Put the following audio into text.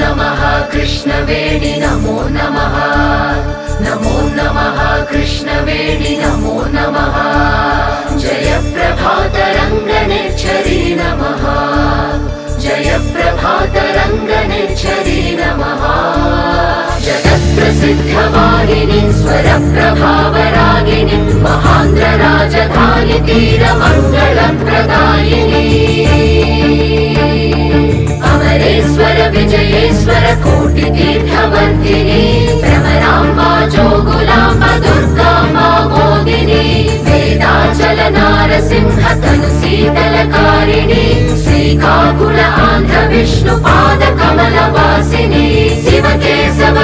नमः कृष्णवेणि नमो नमः नमो नमः कृष्णवेणि नमो नमः जय प्रभातरङ्गनेच्छरी नमः जय प्रभातरङ्गनेच्छरी नमः जगत्प्रसिद्धवाहिनी स्वरप्रभावरागिनी महान्द्रराजधानी तीरमङ्गलप्रदायिनी अमरेश्वर विजयेश्वर कोटितीर्थवर्धिनी भ्रमराम्बा जोगुलाम्बा दुर्गाम्बा मोदिनी वेदाचल नारसिंह तनु शीतलकारिणी श्रीकाकुल आन्ध्र विष्णुपाद कमलवासिनी शिवकेशव